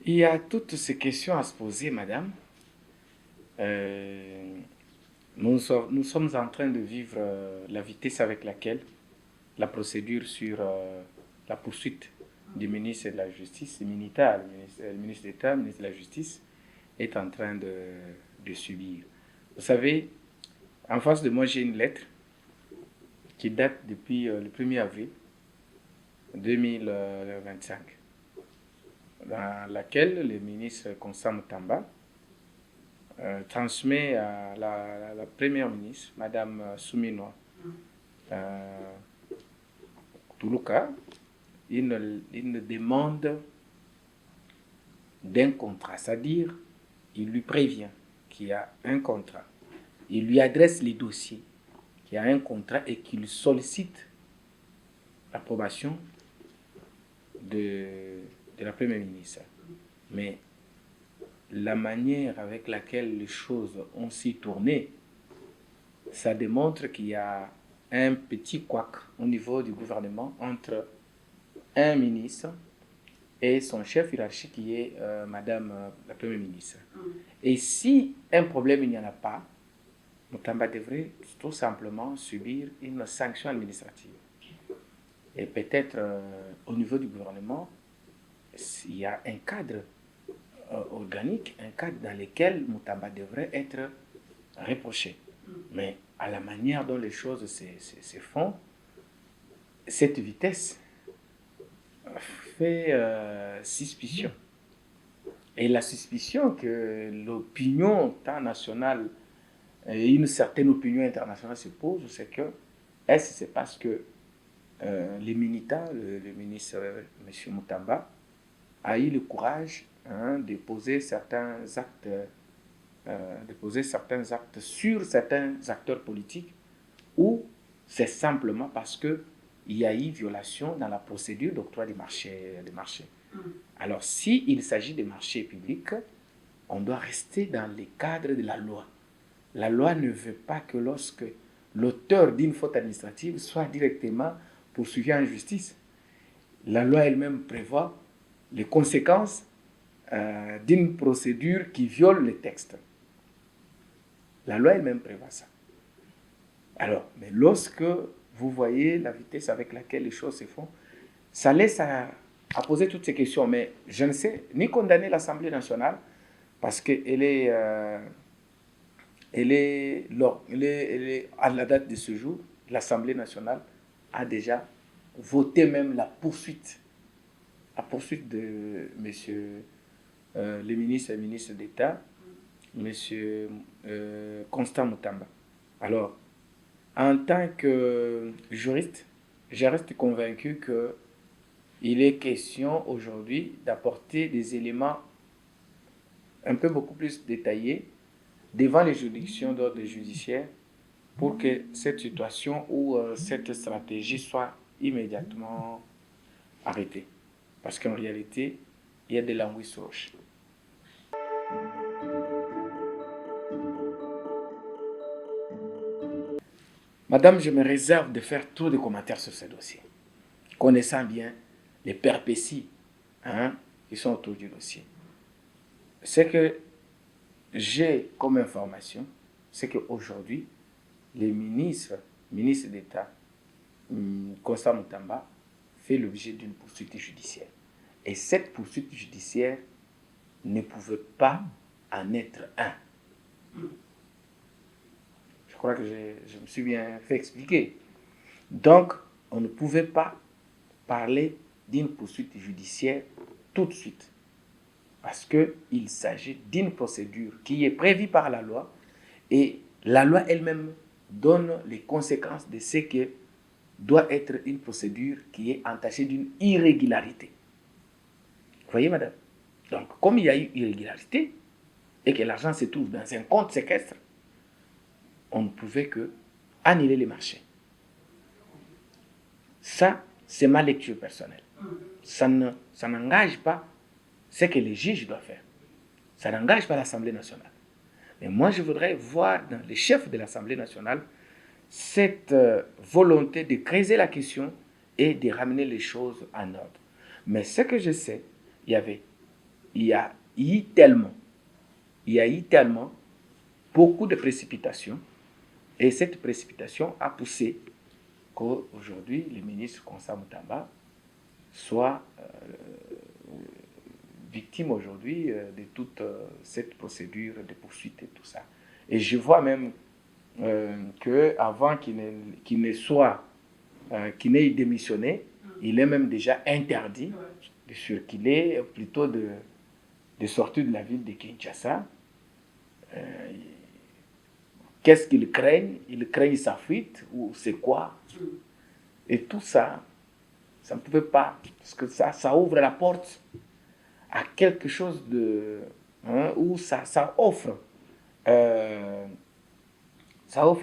Il y a toutes ces questions à se poser, madame. Euh, nous sommes en train de vivre la vitesse avec laquelle la procédure sur la poursuite du ministre de la Justice, militaire, le ministre d'État, le ministre de la Justice, est en train de subir. Vous savez, en face de moi, j'ai une lettre qui date depuis le 1er avril 2025, dans laquelle le ministre Constant Mutamba transmet à la première ministre, Madame Souminoa Toulouka, une demande d'un contrat, c'est-à-dire il lui prévient qu'il y a un contrat, il lui adresse les dossiers, qu'il y a un contrat et qu'il sollicite l'approbation de la première ministre. Mais la manière avec laquelle les choses ont s'y tourné, ça démontre qu'il y a un petit couac au niveau du gouvernement entre un ministre et son chef hiérarchique qui est Madame la Première ministre. Et si un problème il n'y en a pas, Mutamba devrait tout simplement subir une sanction administrative. Et peut-être au niveau du gouvernement, il y a un cadre organique, un cadre dans lequel Mutamba devrait être reproché. Mais à la manière dont les choses se font, cette vitesse fait suspicion. Et la suspicion que l'opinion tant nationale et une certaine opinion internationale se pose, c'est que est-ce que c'est parce que les militants, le ministre M. Mutamba, a eu le courage de poser certains actes sur certains acteurs politiques, ou c'est simplement parce qu'il y a eu violation dans la procédure d'octroi des marchés. Alors, s'il s'agit de marchés publics, on doit rester dans les cadres de la loi. La loi ne veut pas que lorsque l'auteur d'une faute administrative soit directement poursuivi en justice. La loi elle-même prévoit les conséquences d'une procédure qui viole les textes. La loi elle-même prévoit ça. Alors, mais lorsque vous voyez la vitesse avec laquelle les choses se font, ça laisse à poser toutes ces questions. Mais je ne sais ni condamner l'Assemblée nationale parce qu'elle est, à la date de ce jour, l'Assemblée nationale a déjà voté même la poursuite de monsieur le ministre d'État, monsieur Constant Mutamba. Alors, en tant que juriste, je reste convaincu qu'il est question aujourd'hui d'apporter des éléments un peu beaucoup plus détaillés devant les juridictions d'ordre judiciaire pour que cette situation ou cette stratégie soit immédiatement arrêtée. Parce qu'en réalité, il y a de l'anguille sous roche. Madame, je me réserve de faire trop de commentaires sur ce dossier, connaissant bien les péripéties qui sont autour du dossier. Ce que j'ai comme information, c'est qu'aujourd'hui, les ministres d'État, Constant Mutamba, fait l'objet d'une poursuite judiciaire. Et cette poursuite judiciaire ne pouvait pas en être un. Je crois que je me suis bien fait expliquer. Donc, on ne pouvait pas parler d'une poursuite judiciaire tout de suite. Parce qu'il s'agit d'une procédure qui est prévue par la loi et la loi elle-même donne les conséquences de ce que doit être une procédure qui est entachée d'une irrégularité. Vous voyez, madame? Donc, comme il y a eu irrégularité et que l'argent se trouve dans un compte séquestre, on ne pouvait que annuler les marchés. Ça, c'est ma lecture personnelle. Ça n'engage pas ce que les juges doivent faire. Ça n'engage pas l'Assemblée nationale. Mais moi, je voudrais voir dans les chefs de l'Assemblée nationale cette volonté de creuser la question et de ramener les choses en ordre. Mais ce que je sais, il y avait il y a eu tellement, beaucoup de précipitations, et cette précipitation a poussé qu'aujourd'hui, le ministre Konsa Mutamba soit victime aujourd'hui de toute cette procédure de poursuite et tout ça. Et je vois même qu'avant qu'il n'ait démissionné, il est même déjà interdit de circuler, plutôt de sortir de la ville de Kinshasa. Qu'est-ce qu'ils craignent? Ils craignent sa fuite ou c'est quoi? Et tout ça, ça ne pouvait pas, parce que ça ouvre la porte à quelque chose de... où ça offre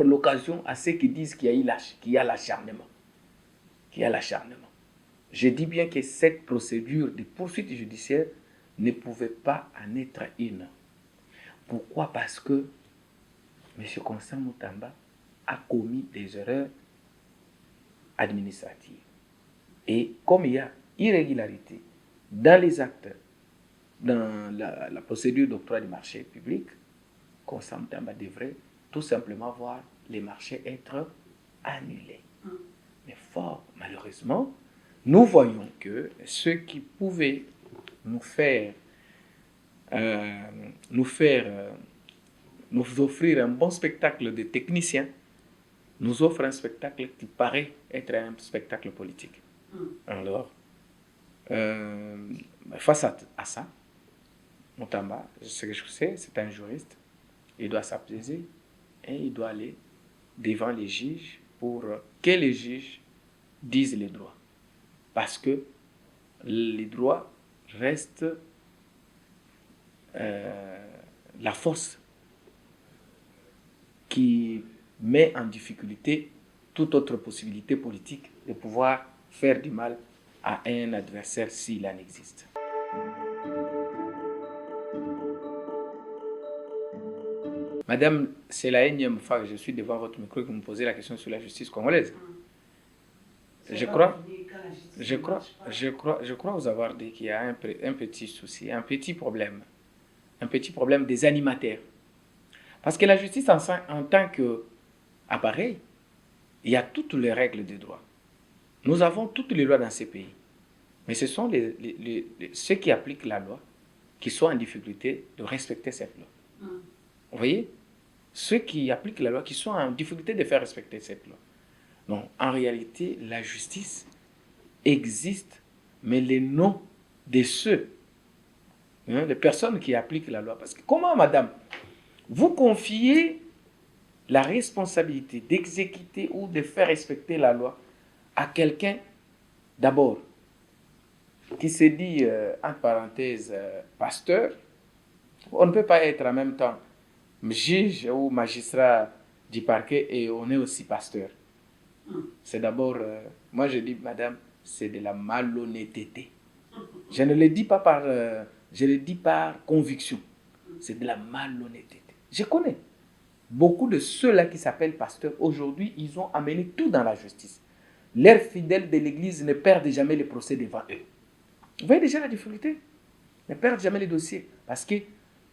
l'occasion à ceux qui disent qu'il y a l'acharnement. Je dis bien que cette procédure de poursuite judiciaire ne pouvait pas en être une. Pourquoi? Parce que M. Konsa Mutamba a commis des erreurs administratives. Et comme il y a irrégularité dans les actes, dans la procédure d'octroi du marché public, Konsa Mutamba devrait tout simplement voir les marchés être annulés. Mais fort malheureusement, nous voyons que ceux qui pouvaient nous offrir un bon spectacle de techniciens, nous offrent un spectacle qui paraît être un spectacle politique. Alors, face à ça, Mutamba, ce que je sais, c'est un juriste, il doit s'apaiser et il doit aller devant les juges pour que les juges disent les droits. Parce que les droits restent la force qui met en difficulté toute autre possibilité politique de pouvoir faire du mal à un adversaire s'il en existe. Madame, c'est la énième fois que je suis devant votre micro et que vous me posez la question sur la justice congolaise. Je crois vous avoir dit qu'il y a un petit souci, un petit problème des animateurs. Parce que la justice en tant qu'appareil, il y a toutes les règles de droit. Nous avons toutes les lois dans ces pays. Mais ce sont ceux qui appliquent la loi qui sont en difficulté de respecter cette loi. Vous voyez? Ceux qui appliquent la loi qui sont en difficulté de faire respecter cette loi. Donc, en réalité, la justice existe, mais les noms de ceux, les personnes qui appliquent la loi. Parce que comment, madame, vous confiez la responsabilité d'exécuter ou de faire respecter la loi à quelqu'un, d'abord, qui se dit, entre parenthèses, pasteur? On ne peut pas être en même temps juge ou magistrat du parquet et on est aussi pasteur. C'est d'abord, moi je dis, madame, c'est de la malhonnêteté. Je ne le dis pas je le dis par conviction. C'est de la malhonnêteté. Je connais beaucoup de ceux-là qui s'appellent pasteurs. Aujourd'hui, ils ont amené tout dans la justice. Leurs fidèles de l'église ne perdent jamais les procès devant eux. Vous voyez déjà la difficulté? Ne perdent jamais les dossiers. Parce que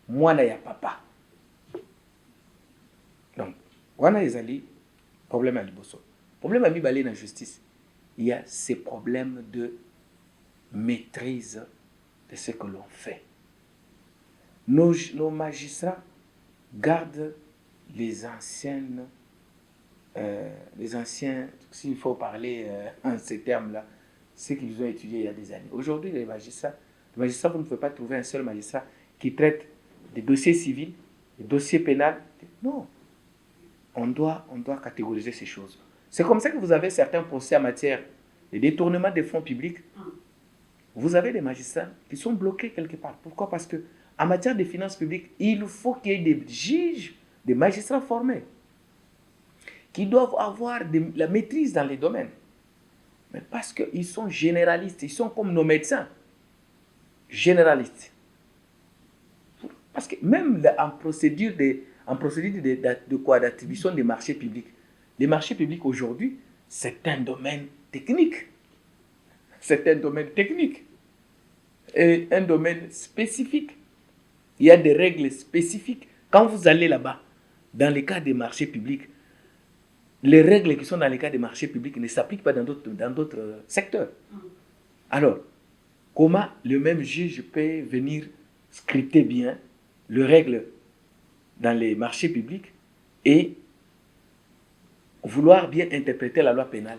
moi, là, il n'y a papa. Donc, on a les problèmes à Liboso. Problème à Mibale dans la justice. Il y a ces problèmes de maîtrise de ce que l'on fait. Nos magistrats gardent les anciens, s'il faut parler en ces termes-là, ceux qu'ils ont étudiés il y a des années. Aujourd'hui, les magistrats, vous ne pouvez pas trouver un seul magistrat qui traite des dossiers civils, des dossiers pénals. Non. On doit catégoriser ces choses. C'est comme ça que vous avez certains procès en matière de détournement des fonds publics. Vous avez des magistrats qui sont bloqués quelque part. Pourquoi? Parce qu'en matière de finances publiques, il faut qu'il y ait des juges, des magistrats formés, qui doivent avoir la maîtrise dans les domaines. Mais parce qu'ils sont généralistes, ils sont comme nos médecins, généralistes. Parce que même en procédure d'attribution des marchés publics, les marchés publics aujourd'hui, c'est un domaine technique. C'est un domaine technique. un domaine spécifique. Il y a des règles spécifiques. Quand vous allez là-bas, dans les cas des marchés publics, les règles qui sont dans les cas des marchés publics ne s'appliquent pas dans d'autres secteurs. Alors, comment le même juge peut venir scripter bien les règles dans les marchés publics et vouloir bien interpréter la loi pénale?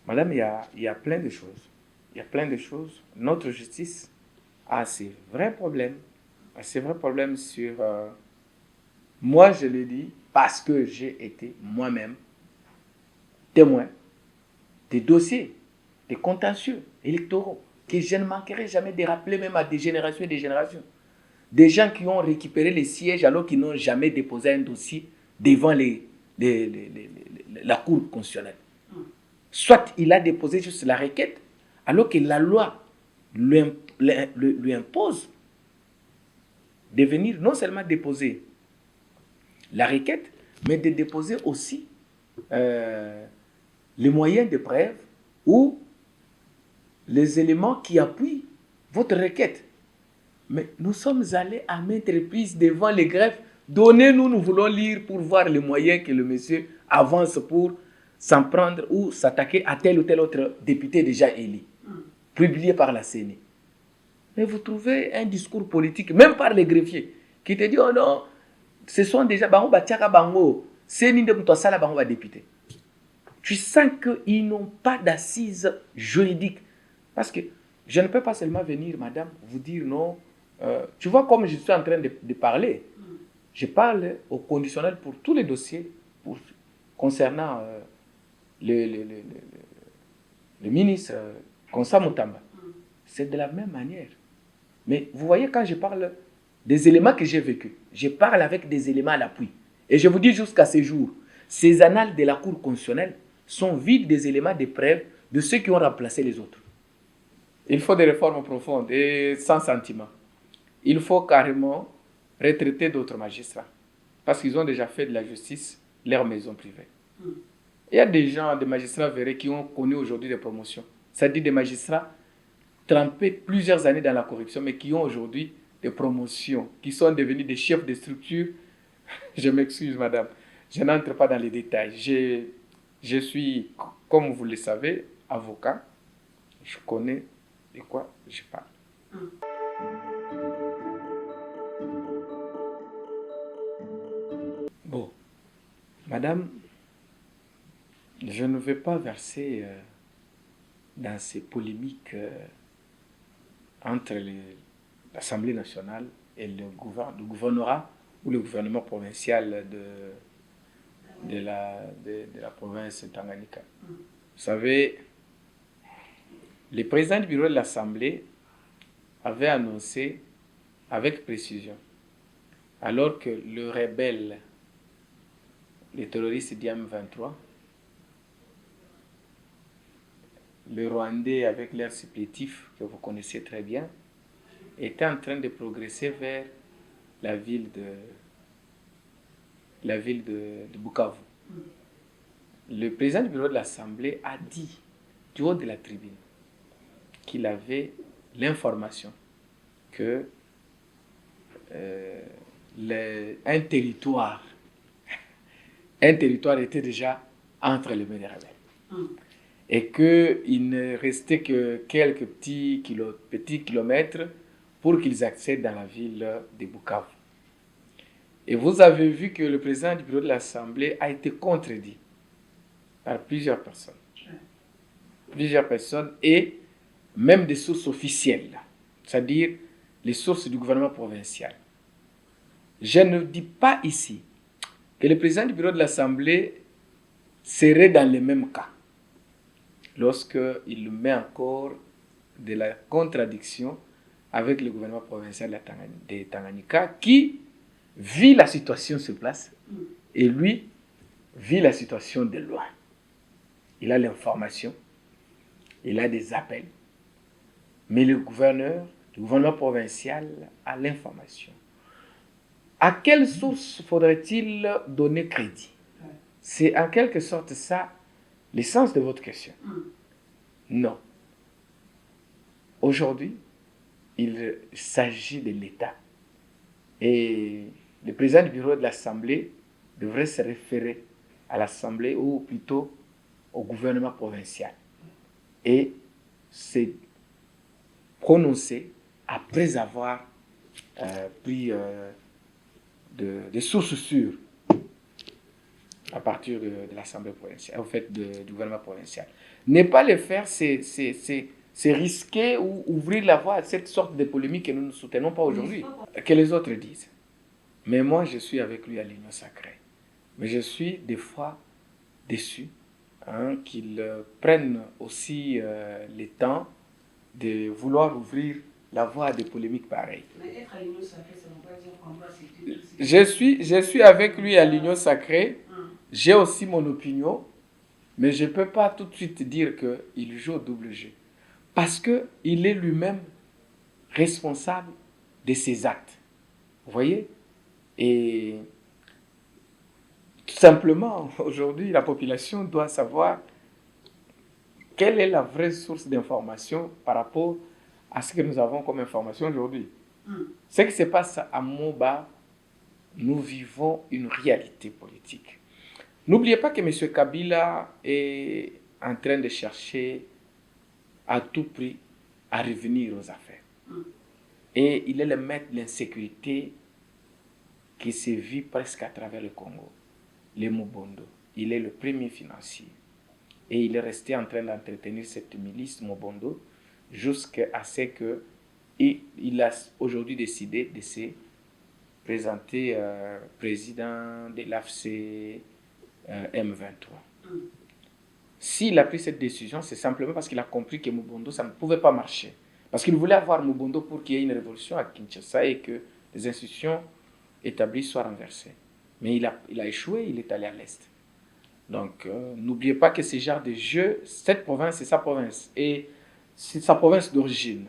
Madame, il y a plein de choses. Il y a plein de choses. Notre justice a ses vrais problèmes. Sur... moi, je le dis parce que j'ai été moi-même témoin des dossiers, des contentieux électoraux que je ne manquerai jamais de rappeler même à des générations et des générations. Des gens qui ont récupéré les sièges alors qu'ils n'ont jamais déposé un dossier devant la Cour constitutionnelle. Soit il a déposé juste la requête, alors que la loi lui impose de venir non seulement déposer la requête, mais de déposer aussi les moyens de preuve ou les éléments qui appuient votre requête. Mais nous sommes allés à maintes reprises devant les greffes. Donnez-nous, nous voulons lire pour voir les moyens que le monsieur avance pour s'en prendre ou s'attaquer à tel ou tel autre député déjà élu, publié par la CENI. Mais vous trouvez un discours politique, même par les greffiers, qui te dit, oh non, ce sont déjà bango batiaka bango, CENI de mutosala bango ba député. Tu sens qu'ils n'ont pas d'assises juridiques. Parce que je ne peux pas seulement venir, madame, vous dire non. Tu vois comme je suis en train de parler. Je parle au conditionnel pour tous les dossiers concernant le ministre Konsa Mutamba. C'est de la même manière. Mais vous voyez, quand je parle des éléments que j'ai vécus, je parle avec des éléments à l'appui. Et je vous dis jusqu'à ce jour, ces annales de la Cour constitutionnelle sont vides des éléments de preuve de ceux qui ont remplacé les autres. Il faut des réformes profondes et sans sentiment. Il faut carrément retraiter d'autres magistrats. Parce qu'ils ont déjà fait de la justice leur maison privée. Il y a des gens, des magistrats verrés qui ont connu aujourd'hui des promotions. C'est-à-dire des magistrats trempés plusieurs années dans la corruption, mais qui ont aujourd'hui des promotions, qui sont devenus des chefs de structure. Je m'excuse, madame. Je n'entre pas dans les détails. Je suis, comme vous le savez, avocat. Je connais de quoi je parle. Bon, madame, je ne vais pas verser dans ces polémiques entre l'Assemblée nationale et le gouvernorat ou le gouvernement provincial de la province Tanganyika. Vous savez, le président du bureau de l'Assemblée avait annoncé avec précision, alors que le rebelle, les terroristes d'IM-23, le Rwandais avec l'air supplétif que vous connaissez très bien, était en train de progresser vers la ville de Bukavu. Le président du bureau de l'Assemblée a dit, du haut de la tribune, qu'il avait l'information que un territoire était déjà entre les mains des rebelles. Et qu'il ne restait que quelques petits kilomètres pour qu'ils accèdent dans la ville de Bukavu. Et vous avez vu que le président du bureau de l'Assemblée a été contredit par plusieurs personnes. Plusieurs personnes et même des sources officielles, c'est-à-dire les sources du gouvernement provincial. Je ne dis pas ici que le président du bureau de l'Assemblée serait dans le même cas lorsqu'il met encore de la contradiction avec le gouvernement provincial de Tanganyika qui vit la situation sur place et lui vit la situation de loin. Il a l'information, il a des appels, mais le gouvernement provincial a l'information. À quelle source faudrait-il donner crédit? C'est en quelque sorte ça l'essence de votre question. Non. Aujourd'hui, il s'agit de l'État. Et le président du bureau de l'Assemblée devrait se référer à l'Assemblée ou plutôt au gouvernement provincial et se prononcer après avoir pris des sources sûres à partir de l'Assemblée provinciale, en fait, du gouvernement provincial. Ne pas le faire, c'est risquer ou ouvrir la voie à cette sorte de polémique que nous ne soutenons pas aujourd'hui. Que les autres disent. Mais moi, je suis avec lui à l'union sacrée. Mais je suis des fois déçu qu'il prenne aussi le temps de vouloir ouvrir la voie à des polémiques pareilles. Mais être à l'union sacrée, ça ne veut pas dire qu'on doit accepter. Je suis avec lui à l'union sacrée. J'ai aussi mon opinion, mais je ne peux pas tout de suite dire qu'il joue au double jeu. Parce qu'il est lui-même responsable de ses actes. Vous voyez? Et tout simplement, aujourd'hui, la population doit savoir quelle est la vraie source d'information par rapport à ce que nous avons comme information aujourd'hui. Ce qui se passe à Moba, nous vivons une réalité politique. N'oubliez pas que M. Kabila est en train de chercher à tout prix à revenir aux affaires. Et il est le maître de l'insécurité qui se vit presque à travers le Congo. Le Mobondo. Il est le premier financier. Et il est resté en train d'entretenir cette milice Mobondo jusqu'à ce qu'il a aujourd'hui décidé de se présenter président de l'AFC M23. S'il a pris cette décision, c'est simplement parce qu'il a compris que Mobondo, ça ne pouvait pas marcher. Parce qu'il voulait avoir Mobondo pour qu'il y ait une révolution à Kinshasa et que les institutions établies soient renversées. Mais il a échoué, il est allé à l'Est. Donc, n'oubliez pas que ce genre de jeu, cette province, c'est sa province. Et c'est sa province d'origine.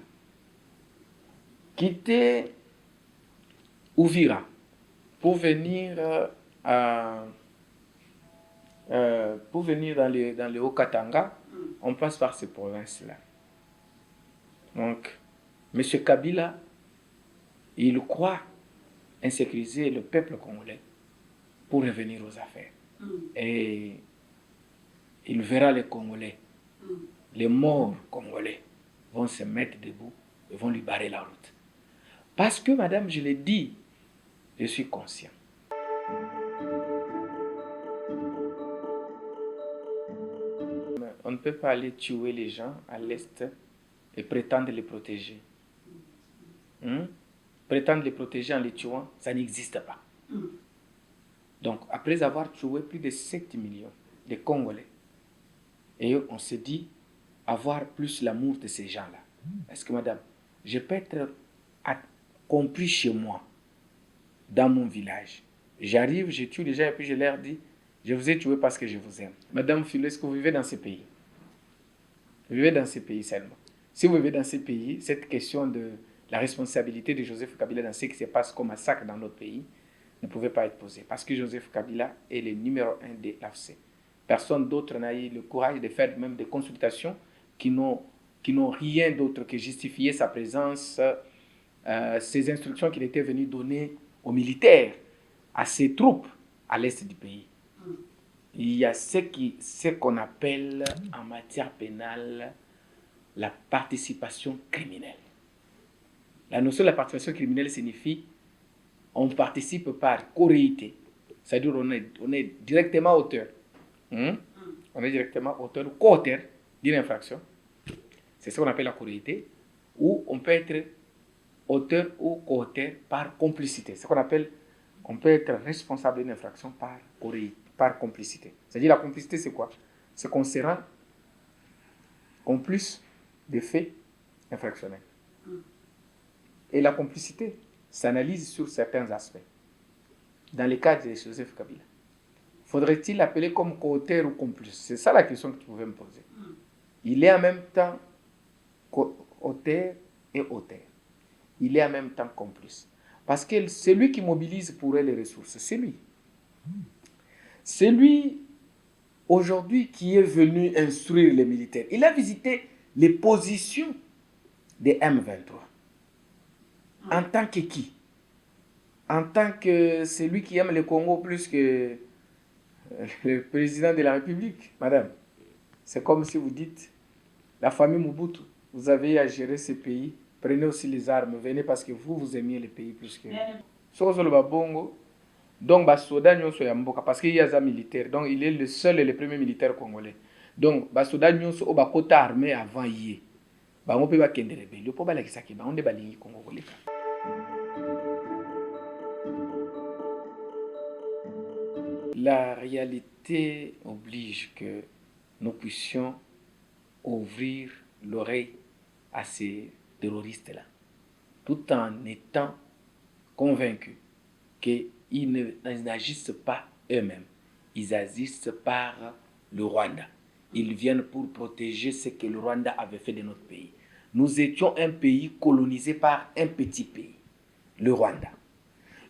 Quitter Ouvira pour venir dans le Haut-Katanga, on passe par ces provinces-là. Donc, M. Kabila, il croit insécuriser le peuple congolais pour revenir aux affaires. Et il verra les Congolais, les morts congolais vont se mettre debout et vont lui barrer la route. Parce que, madame, je l'ai dit, je suis conscient. On ne peut pas aller tuer les gens à l'Est et prétendre les protéger. Prétendre les protéger en les tuant, ça n'existe pas. Donc, après avoir tué plus de 7 millions de Congolais, et on se dit avoir plus l'amour de ces gens-là. Est-ce que, madame, je peux être compris chez moi, dans mon village. J'arrive, je tue les gens et puis je leur dis, je vous ai tué parce que je vous aime. Madame Philo, est-ce que vous vivez dans ce pays? Vous vivez dans ce pays seulement. Si vous vivez dans ce pays, cette question de la responsabilité de Joseph Kabila dans ce qui se passe comme massacre dans notre pays ne pouvait pas être posée. Parce que Joseph Kabila est le numéro 1 de l'AFC. Personne d'autre n'a eu le courage de faire même des consultations qui n'ont rien d'autre que justifier sa présence, ces instructions qu'il était venu donner aux militaires, à ses troupes à l'est du pays. Il y a ce qu'on appelle en matière pénale la participation criminelle. La notion de la participation criminelle signifie on participe par corréité, c'est-à-dire on est directement auteur. On est directement auteur ou co-auteur d'une infraction. C'est ce qu'on appelle la corréité. Ou on peut être auteur ou co-auteur par complicité. C'est ce qu'on appelle, on peut être responsable d'une infraction par corréité, par complicité. C'est-à-dire la complicité, c'est quoi? C'est qu'on se rend complice des faits infractionnels. Et la complicité s'analyse sur certains aspects. Dans le cas de Joseph Kabila, faudrait-il l'appeler comme co-auteur ou complice? C'est ça la question que tu pouvais me poser. Il est en même temps auteur et auteur. Il est en même temps complice. Parce que c'est lui qui mobilise pour elle les ressources. C'est lui. C'est lui, aujourd'hui, qui est venu instruire les militaires. Il a visité les positions des M23. En tant que qui? En tant que celui qui aime le Congo plus que le président de la République, madame. C'est comme si vous dites, la famille Mobutu, vous avez à gérer ce pays, prenez aussi les armes, venez parce que vous aimiez le pays plus que... Donc, Basoda Nyonso Yamboka, parce qu'il y a un militaire, donc il est le seul et le premier militaire congolais. Donc, Basoda Nyonso Obakota armé avant hier. On peut pas kende rebelle, pour pas la kisaki, on est balingi congolais. La réalité oblige que nous puissions ouvrir l'oreille à ces terroristes-là, tout en étant convaincus qu'ils n'agissent pas eux-mêmes, ils agissent par le Rwanda. Ils viennent pour protéger ce que le Rwanda avait fait de notre pays. Nous étions un pays colonisé par un petit pays, le Rwanda.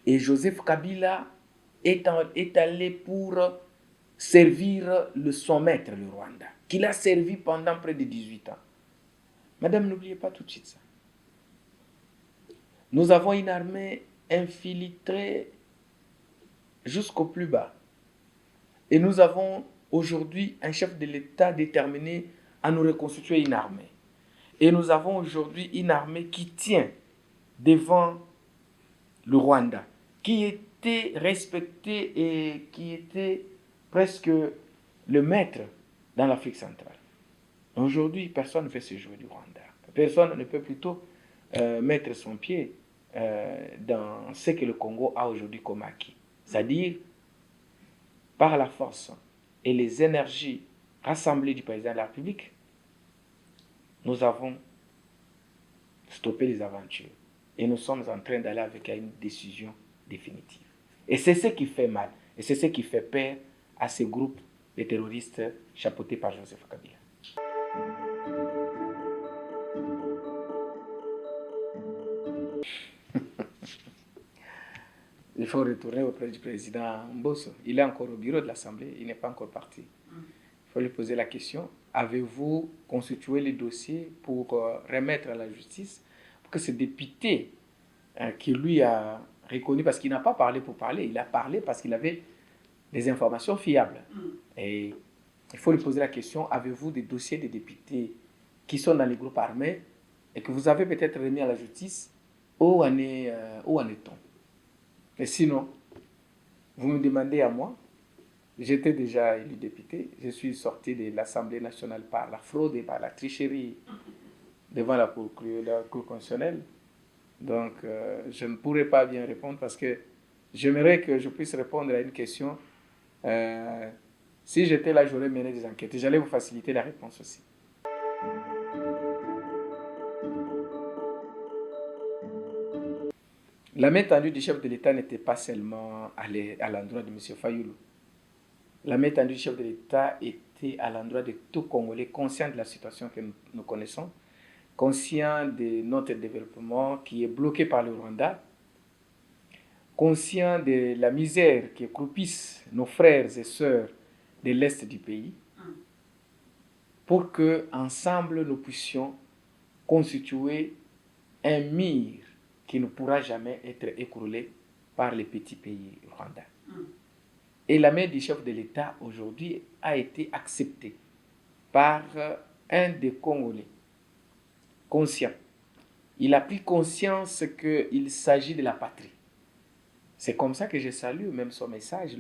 Et Joseph Kabila est allé pour servir son maître, le Rwanda, qu'il a servi pendant près de 18 ans. Madame, n'oubliez pas tout de suite ça. Nous avons une armée infiltrée jusqu'au plus bas. Et nous avons aujourd'hui un chef de l'État déterminé à nous reconstituer une armée. Et nous avons aujourd'hui une armée qui tient devant le Rwanda, qui était respecté et qui était presque le maître dans l'Afrique centrale. Aujourd'hui, personne ne fait se jouer du Rwanda. Personne ne peut plutôt mettre son pied dans ce que le Congo a aujourd'hui comme acquis. C'est-à-dire, par la force et les énergies rassemblées du président de la République, nous avons stoppé les aventures. Et nous sommes en train d'aller avec une décision définitive. Et c'est ce qui fait mal. Et c'est ce qui fait peur à ces groupes de terroristes chapeautés par Joseph Kabila. Il faut retourner auprès du président Mbosso. Il est encore au bureau de l'Assemblée, il n'est pas encore parti. Il faut lui poser la question, avez-vous constitué les dossiers pour remettre à la justice pour que ce député qui lui a reconnu, parce qu'il n'a pas parlé pour parler, il a parlé parce qu'il avait des informations fiables. Et il faut lui poser la question, avez-vous des dossiers de députés qui sont dans les groupes armés et que vous avez peut-être remis à la justice, où en est-on? Et sinon, vous me demandez à moi, j'étais déjà élu député, je suis sorti de l'Assemblée nationale par la fraude et par la tricherie devant la Cour constitutionnelle. Donc, je ne pourrais pas bien répondre parce que j'aimerais que je puisse répondre à une question. Si j'étais là, j'aurais mené des enquêtes et j'allais vous faciliter la réponse aussi. La main tendue du chef de l'État n'était pas seulement à l'endroit de M. Fayoulou. La main tendue du chef de l'État était à l'endroit de tout Congolais conscient de la situation que nous connaissons, conscient de notre développement qui est bloqué par le Rwanda, conscient de la misère qui croupissent nos frères et sœurs de l'Est du pays, pour que ensemble nous puissions constituer un mur qui ne pourra jamais être écroulé par les petits pays rwandais. Et la main du chef de l'État aujourd'hui a été acceptée par un des Congolais conscient. Il a pris conscience qu'il s'agit de la patrie. C'est comme ça que je salue même son message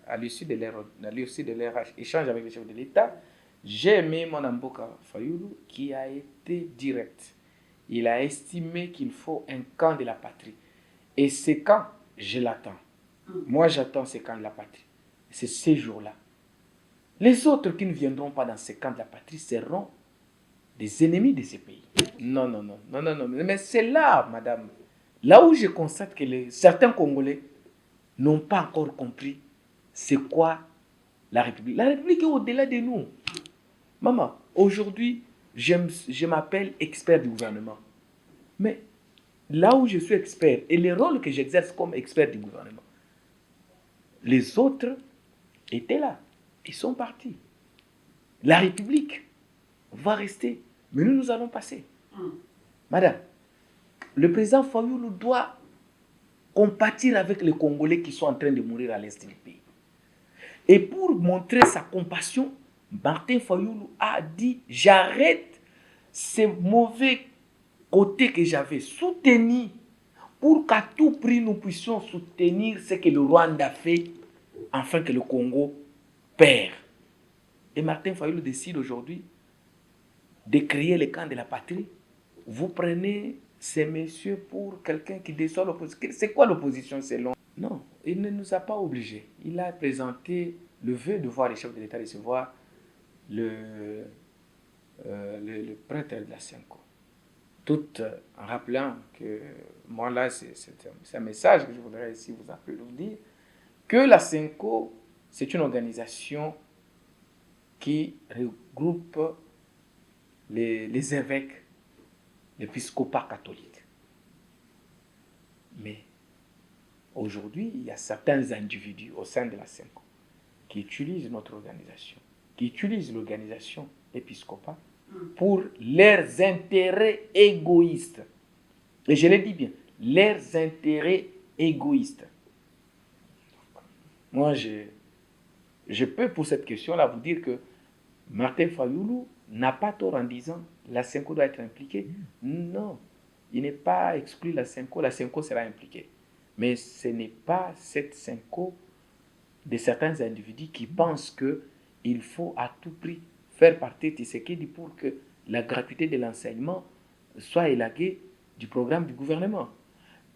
à l'issue de leur échange avec le chef de l'État. J'ai aimé mon Mboka Fayoulou qui a été direct. Il a estimé qu'il faut un camp de la patrie. Et ce camp, je l'attends. Moi, j'attends ce camp de la patrie. C'est ces jours-là. Les autres qui ne viendront pas dans ce camp de la patrie seront des ennemis de ce pays. Non. Mais c'est là, madame, là où je constate que certains Congolais n'ont pas encore compris c'est quoi la République. La République est au-delà de nous. Maman, aujourd'hui, je m'appelle expert du gouvernement. Mais là où je suis expert et le rôle que j'exerce comme expert du gouvernement, les autres étaient là. Ils sont partis. La République va rester. Mais nous allons passer. Madame, le président Fayoulou doit compatir avec les Congolais qui sont en train de mourir à l'est du pays. Et pour montrer sa compassion, Martin Fayoulou a dit, j'arrête ces mauvais côtés que j'avais soutenus pour qu'à tout prix nous puissions soutenir ce que le Rwanda fait afin que le Congo perd. Et Martin Fayoulou décide aujourd'hui de créer le camp de la patrie. Vous prenez ces messieurs pour quelqu'un qui descend l'opposition. C'est quoi l'opposition selon? Non, il ne nous a pas obligés. Il a présenté le vœu de voir les chefs de l'État recevoir le prêtre de la Senko. Tout en rappelant que, moi là, c'est un message que je voudrais ici vous appeler, vous dire, que la Senko, c'est une organisation qui regroupe les évêques, l'épiscopat catholique. Mais aujourd'hui, il y a certains individus au sein de la Senko qui utilisent notre organisation, qui utilisent l'organisation épiscopale pour leurs intérêts égoïstes. Et je le dis bien, leurs intérêts égoïstes. Moi, je peux pour cette question-là vous dire que Martin Fayoulou n'a pas tort en disant la Senko doit être impliquée. Non, il n'est pas exclu la Senko sera impliquée. Mais ce n'est pas cette Senko de certains individus qui pensent qu'il faut à tout prix faire partie de Tshisekedi pour que la gratuité de l'enseignement soit élaguée du programme du gouvernement.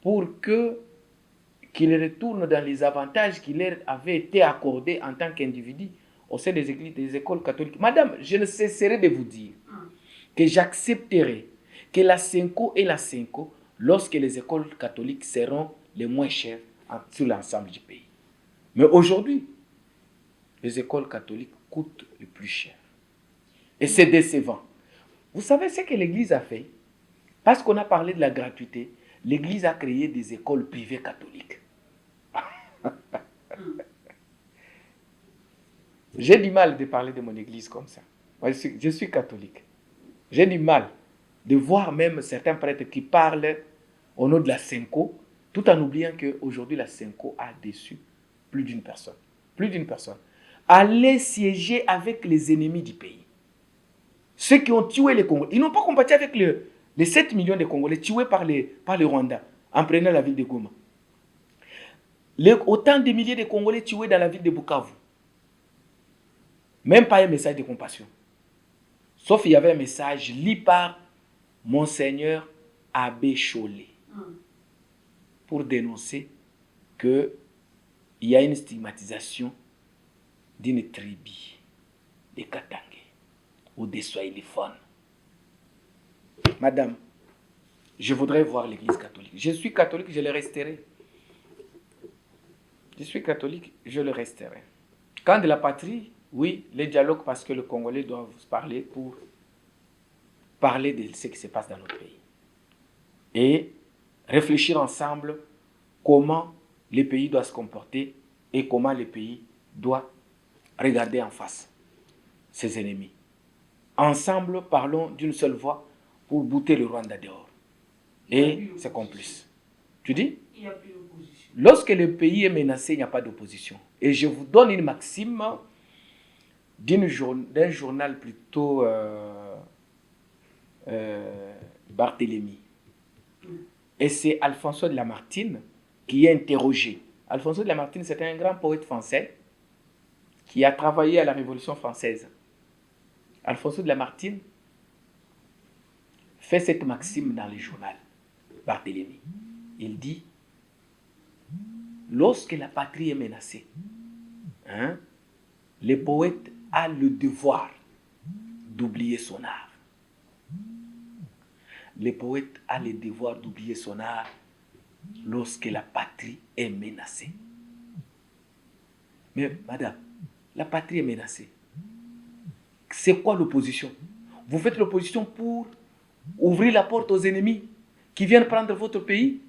Pour qu'il retourne dans les avantages qui leur avaient été accordés en tant qu'individu au sein des églises, des écoles catholiques. Madame, je ne cesserai de vous dire que j'accepterai que la Senko et la Senko lorsque les écoles catholiques seront les moins chères sur l'ensemble du pays. Mais aujourd'hui, les écoles catholiques coûtent le plus cher. Et c'est décevant. Vous savez ce que l'Église a fait? Parce qu'on a parlé de la gratuité, l'Église a créé des écoles privées catholiques. J'ai du mal de parler de mon Église comme ça. Moi, je suis catholique. J'ai du mal de voir même certains prêtres qui parlent au nom de la Senko, tout en oubliant qu'aujourd'hui la Senko a déçu plus d'une personne. Plus d'une personne. Aller siéger avec les ennemis du pays. Ceux qui ont tué les Congolais. Ils n'ont pas combattu avec les 7 millions de Congolais tués par le Rwanda en prenant la ville de Goma. Autant de milliers de Congolais tués dans la ville de Bukavu. Même pas un message de compassion. Sauf qu'il y avait un message lu par Monseigneur Abbé Cholé pour dénoncer qu'il y a une stigmatisation d'une tribu des Katangé ou des Swahiliphones. Madame, je voudrais voir l'Église catholique. Je suis catholique, je le resterai. Je suis catholique, je le resterai. Quand de la patrie, oui, les dialogues parce que les Congolais doivent se parler pour parler de ce qui se passe dans notre pays. Et réfléchir ensemble comment les pays doivent se comporter et comment les pays doivent regarder en face ses ennemis. Ensemble, parlons d'une seule voix pour bouter le Rwanda dehors. Et ses complices. Tu dis? Il n'y a plus d'opposition. Lorsque le pays est menacé, il n'y a pas d'opposition. Et je vous donne une maxime d'un journal plutôt Barthélemy. Et c'est Alfonso de Lamartine qui est interrogé. Alfonso de Lamartine, c'est un grand poète français qui a travaillé à la Révolution française. Alfonso de Lamartine fait cette maxime dans le journal Barthélemy. Il dit, lorsque la patrie est menacée, le poète a le devoir d'oublier son art. Le poète a le devoir d'oublier son art lorsque la patrie est menacée. Mais madame, la patrie est menacée. C'est quoi l'opposition? Vous faites l'opposition pour ouvrir la porte aux ennemis qui viennent prendre votre pays?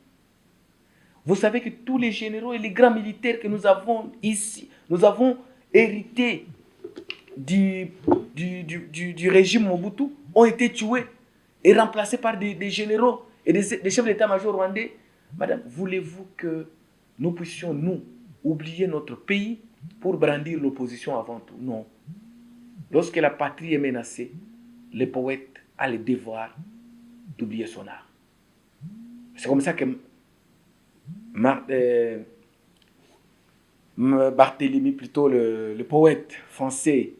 Vous savez que tous les généraux et les grands militaires que nous avons ici, nous avons hérité du régime Mobutu, ont été tués. est remplacé par des généraux et des chefs d'état-major rwandais. Madame, voulez-vous que nous puissions, nous, oublier notre pays pour brandir l'opposition avant tout? Non. Lorsque la patrie est menacée, le poète a le devoir d'oublier son art. C'est comme ça que Barthélemy, plutôt le poète français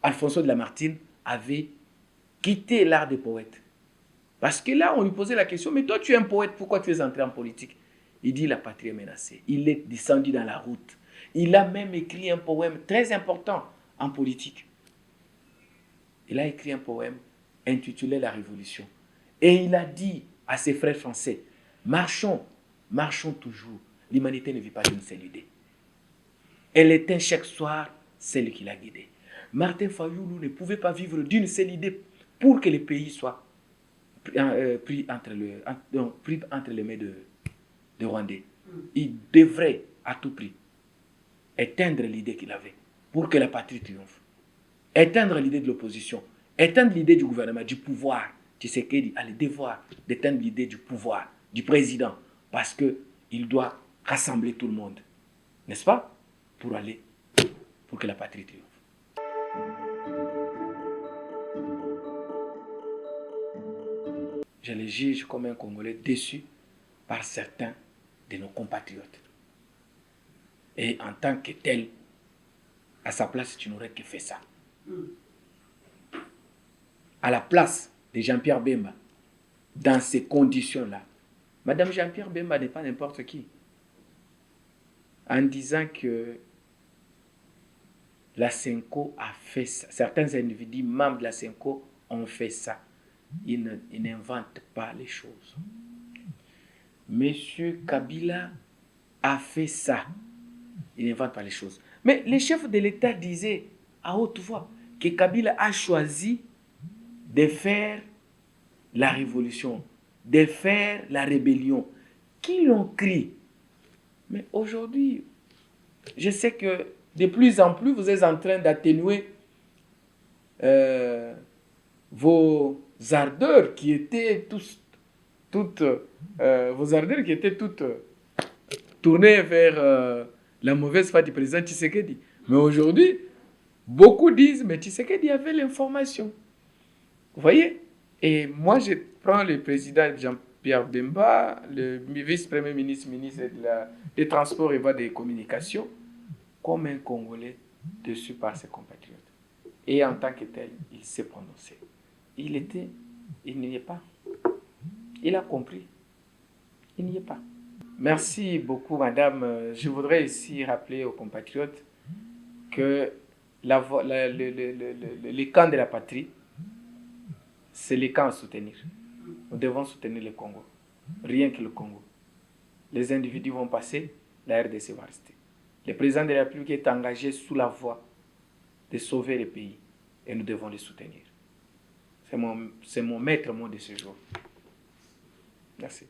Alfonso de Lamartine, avait quitté l'art des poètes. Parce que là, on lui posait la question, mais toi tu es un poète, pourquoi tu es entré en politique? Il dit, la patrie est menacée. Il est descendu dans la route. Il a même écrit un poème très important en politique. Il a écrit un poème intitulé La Révolution. Et il a dit à ses frères français, marchons, marchons toujours. L'humanité ne vit pas d'une seule idée. Elle éteint chaque soir celle qui l'a guidée. Martin Fayoulou ne pouvait pas vivre d'une seule idée pour que le pays soit pris entre les mains de Rwandais. Il devrait à tout prix éteindre l'idée qu'il avait pour que la patrie triomphe. Éteindre l'idée de l'opposition, éteindre l'idée du gouvernement, du pouvoir. Tshisekedi a le devoir d'éteindre l'idée du pouvoir, du président, parce qu'il doit rassembler tout le monde, n'est-ce pas, pour que la patrie triomphe. Je le juge comme un Congolais déçu par certains de nos compatriotes. Et en tant que tel, à sa place, tu n'aurais que fait ça. À la place de Jean-Pierre Bemba, dans ces conditions-là, Madame Jean-Pierre Bemba n'est pas n'importe qui. En disant que la Senko a fait ça, certains individus membres de la Senko ont fait ça. Ils n'inventent pas les choses. Monsieur Kabila a fait ça. Il n'invente pas les choses. Mais les chefs de l'État disaient à haute voix que Kabila a choisi de faire la révolution, de faire la rébellion. Qui l'ont cru? Mais aujourd'hui, je sais que de plus en plus, vous êtes en train d'atténuer vos ardeurs qui étaient toutes tournées vers la mauvaise foi du président Tshisekedi. Mais aujourd'hui, beaucoup disent, mais Tshisekedi avait l'information. Vous voyez? Et moi, je prends le président Jean-Pierre Bemba, le vice-premier ministre des Transports et Voies des Communications, comme un Congolais déçu par ses compatriotes. Et en tant que tel, il s'est prononcé. Il n'y est pas. Il a compris. Il n'y est pas. Merci beaucoup, madame. Je voudrais ici rappeler aux compatriotes que les camps de la patrie, c'est les camps à soutenir. Nous devons soutenir le Congo. Rien que le Congo. Les individus vont passer, la RDC va rester. Le président de la République est engagé sous la voie de sauver le pays. Et nous devons les soutenir. C'est mon maître mot de ce jour. Merci.